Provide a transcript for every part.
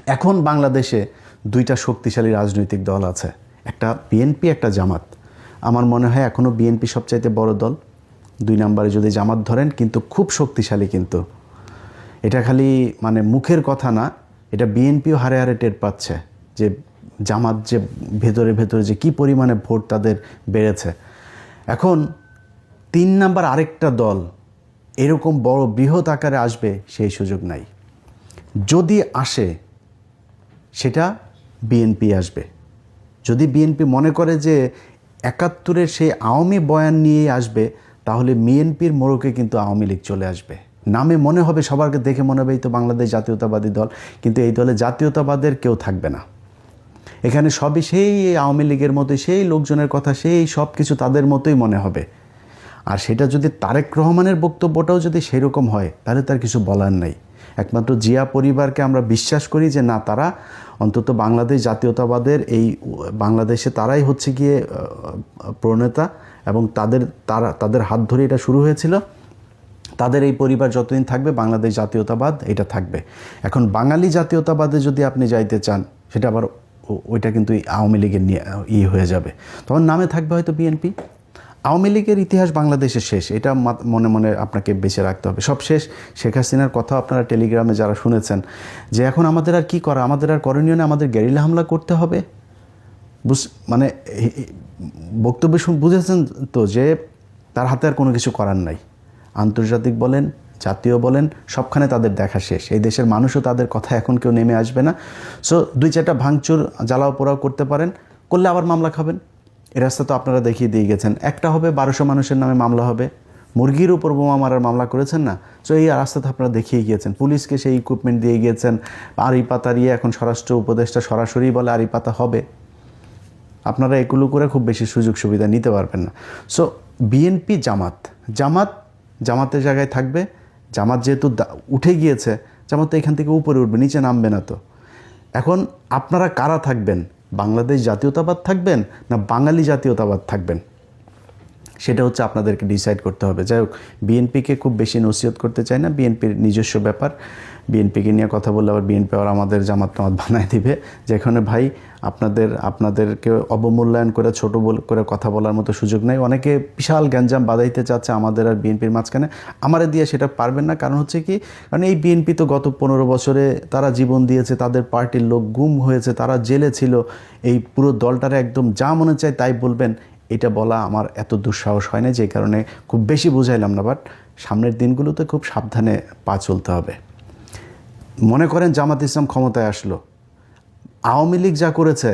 এখন বাংলাদেশে দুইটা শক্তিশালী রাজনৈতিক দল আছে, একটা বিএনপি, একটা জামাত। আমার মনে হয় এখনও বিএনপি সবচাইতে বড় দল, 2 নম্বরে যদি জামাত ধরেন, কিন্তু খুব শক্তিশালী। কিন্তু এটা খালি মানে মুখের কথা না, এটা বিএনপিও হারে হারে টের পাচ্ছে যে জামাত যে ভেতরে ভেতরে যে কী পরিমাণে ভোট তাদের বেড়েছে। এখন 3 নম্বর আরেকটা দল এরকম বড় বৃহৎ আকারে আসবে সেই সুযোগ নাই। যদি আসে সেটা বিএনপি আসবে। যদি বিএনপি মনে করে যে 71-এর সেই আওয়ামী বয়ান নিয়েই আসবে, তাহলে বিএনপির মোড়কে কিন্তু আওয়ামী লীগ চলে আসবে। নামে মনে হবে, সবারকে দেখে মনে হবে এই তো বাংলাদেশ জাতীয়তাবাদী দল, কিন্তু এই দলে জাতীয়তাবাদের কেউ থাকবে না। এখানে সবই সেই আওয়ামী লীগের মতোই, সেই লোকজনের কথা, সেই সব কিছু তাদের মতোই মনে হবে। আর সেটা যদি তারেক রহমানের বক্তব্যটাও যদি সেরকম হয়, তাহলে তার কিছু বলার নাই। একমাত্র জিয়া পরিবারকে আমরা বিশ্বাস করি যে না, তারা অন্তত বাংলাদেশ জাতীয়তাবাদের এই বাংলাদেশে তারাই হচ্ছে গিয়ে প্রণেতা, এবং তাদের হাত ধরে এটা শুরু হয়েছিল। তাদের এই পরিবার যতদিন থাকবে বাংলাদেশ জাতীয়তাবাদ এটা থাকবে। এখন বাঙালি জাতীয়তাবাদে যদি আপনি যাইতে চান, সেটা আবার ওইটা কিন্তু আওয়ামী লীগের নিয়ে হয়ে যাবে। তখন নামে থাকবে হয়তো বিএনপি। আওয়ামী লীগের ইতিহাস বাংলাদেশের শেষ, এটা মনে মনে আপনাকে বেঁচে রাখতে হবে। সব শেষ। শেখ হাসিনার কথা আপনারা টেলিগ্রামে যারা শুনেছেন যে এখন আমাদের আর কি করা, আমাদের আর করণীয় না, আমাদের গেরিলা হামলা করতে হবে। মানে বক্তব্য বুঝেছেন তো যে তার হাতে আর কোনো কিছু করার নাই। আন্তর্জাতিক বলেন, জাতীয় বলেন, সবখানে তাদের দেখা শেষ। এই দেশের মানুষও তাদের কথা এখন কেউ নেমে আসবে না। সো 2-4টা ভাঙচুর জ্বালাও পোড়াও করতে পারেন, করলে আবার মামলা খাবেন। এ রাস্তা তো আপনারা দেখিয়ে দিয়ে গেছেন। একটা হবে 1200 মানুষের নামে মামলা হবে। মুরগির উপর বোমা মারার মামলা করেছেন না? সো এই রাস্তা তো আপনারা দেখিয়ে গিয়েছেন। পুলিশকে সেই ইকুইপমেন্ট দিয়ে গিয়েছেন। আড়ি পাতা দিয়ে এখন স্বরাষ্ট্র উপদেষ্টা সরাসরি বলে আড়ি পাতা হবে। আপনারা এগুলো করে খুব বেশি সুযোগ সুবিধা নিতে পারবেন না। সো বিএনপি, জামাতের জায়গায় থাকবে। জামাত যেহেতু উঠে গিয়েছে, জামাত তো এখান থেকে উপরে উঠবে, নিচে নামবে না। তো এখন আপনারা কারা থাকবেন? বাংলাদেশ জাতীয়তাবাদ থাকবেন না বাঙালি জাতীয়তাবাদ থাকবেন? সেটা হচ্ছে আপনাদেরকে ডিসাইড করতে হবে। যাই হোক, বিএনপিকে খুব বেশি নসিহত করতে চাই না, বিএনপির নিজস্ব ব্যাপার। বিএনপিকে নিয়ে কথা বললে আবার বিএনপি আর আমাদের জামাত বানায় দিবে, যেখানে ভাই আপনাদেরকে অবমূল্যায়ন করে ছোট করে কথা বলার মতো সুযোগ নেই। অনেকে বিশাল গ্যাঞ্জাম বাঁধাইতে চাচ্ছে আমাদের আর বিএনপির মাঝখানে। আমারে দিয়ে সেটা পারবেন না। কারণ হচ্ছে কি, কারণ এই বিএনপি তো গত 15 বছরে তারা জীবন দিয়েছে, তাদের পার্টির লোক গুম হয়েছে, তারা জেলে ছিল। এই পুরো দলটারে একদম যা মনে চায় তাই বলবেন, এটা বলা আমার এত দুঃসাহস হয় না, যে কারণে খুব বেশি বুঝাইলাম না। বাট সামনের দিনগুলোতে খুব সাবধানে পা চলতে হবে। মনে করেন জামাত ইসলাম ক্ষমতায় আসলো, আওয়ামী লীগ যা করেছে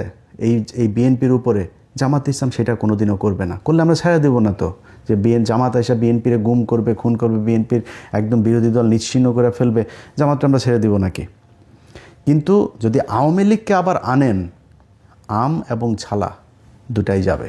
এই বিএনপির উপরে, জামাত ইসলাম সেটা কোনোদিনও করবে না। করলে আমরা ছেড়ে দেবো না তো, যে জামাত এসে বিএনপির গুম করবে, খুন করবে, বিএনপির একদম বিরোধী দল নিশ্চিহ্ন করে ফেলবে, জামাতটা আমরা ছেড়ে দেবো নাকি? কিন্তু যদি আওয়ামী লীগকে আবার আনেন, আম এবং ছালা দুটাই যাবে।